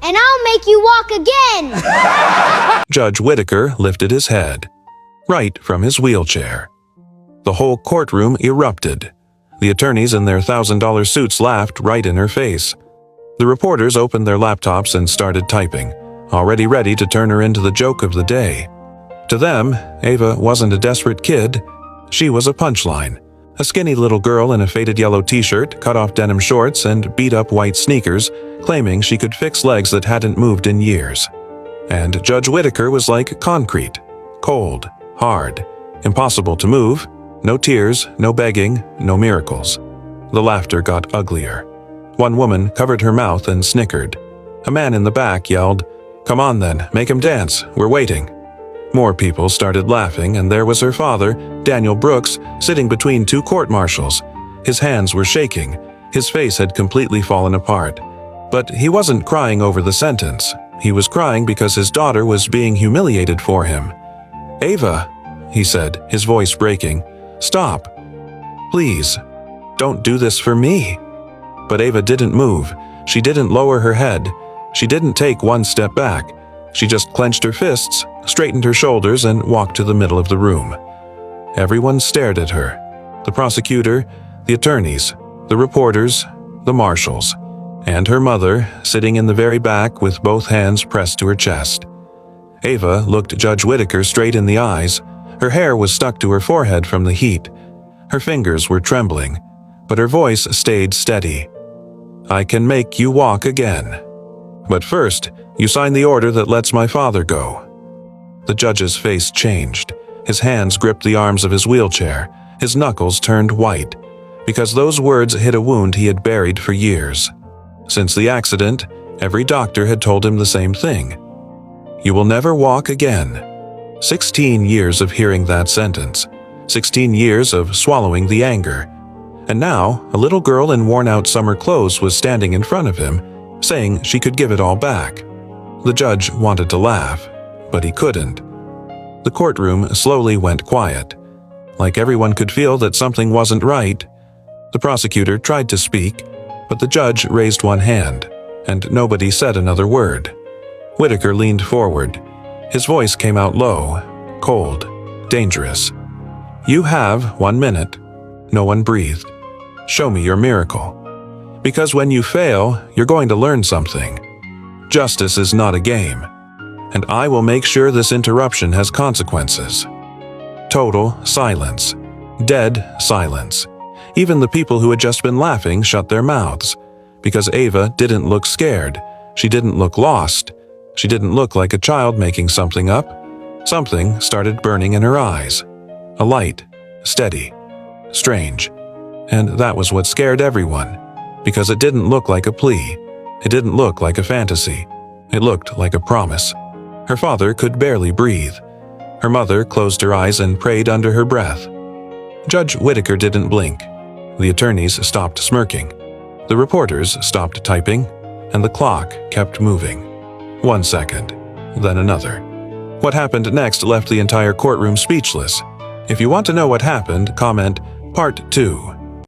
and I'll make you walk again. Judge Whittaker lifted his head, right from his wheelchair. The whole courtroom erupted. The attorneys in their $1,000 suits laughed right in her face. The reporters opened their laptops and started typing, already ready to turn her into the joke of the day. To them, Ava wasn't a desperate kid. She was a punchline. A skinny little girl in a faded yellow t-shirt, cut-off denim shorts, and beat-up white sneakers, claiming she could fix legs that hadn't moved in years. And Judge Whittaker was like concrete. Cold, hard, impossible to move. No tears, no begging, no miracles. The laughter got uglier. One woman covered her mouth and snickered. A man in the back yelled, "Come on then, make him dance, we're waiting." More people started laughing, and there was her father, Daniel Brooks, sitting between two court-martials. His hands were shaking. His face had completely fallen apart. But he wasn't crying over the sentence. He was crying because his daughter was being humiliated for him. "Ava," he said, his voice breaking, "stop. Please, don't do this for me." But Ava didn't move. She didn't lower her head. She didn't take one step back. She just clenched her fists, straightened her shoulders, and walked to the middle of the room. Everyone stared at her. The prosecutor, the attorneys, the reporters, the marshals, and her mother, sitting in the very back with both hands pressed to her chest. Ava looked Judge Whittaker straight in the eyes. Her hair was stuck to her forehead from the heat. Her fingers were trembling, but her voice stayed steady. "I can make you walk again. But first, you sign the order that lets my father go." The judge's face changed. His hands gripped the arms of his wheelchair. His knuckles turned white, because those words hit a wound he had buried for years. Since the accident, every doctor had told him the same thing. "You will never walk again." 16 years of hearing that sentence. 16 years of swallowing the anger. And now, a little girl in worn-out summer clothes was standing in front of him, saying she could give it all back. The judge wanted to laugh, but he couldn't. The courtroom slowly went quiet, like everyone could feel that something wasn't right. The prosecutor tried to speak, but the judge raised one hand, and nobody said another word. Whittaker leaned forward. His voice came out low, cold, dangerous. "You have 1 minute." No one breathed. "Show me your miracle. Because when you fail, you're going to learn something. Justice is not a game, and I will make sure this interruption has consequences." Total silence. Dead silence. Even the people who had just been laughing shut their mouths, because Ava didn't look scared. She didn't look lost. She didn't look like a child making something up. Something started burning in her eyes. A light, steady, strange. And that was what scared everyone, because it didn't look like a plea. It didn't look like a fantasy. It looked like a promise. Her father could barely breathe. Her mother closed her eyes and prayed under her breath. Judge Whittaker didn't blink. The attorneys stopped smirking. The reporters stopped typing, and the clock kept moving. 1 second, then another. What happened next left the entire courtroom speechless. If you want to know what happened, comment Part 2.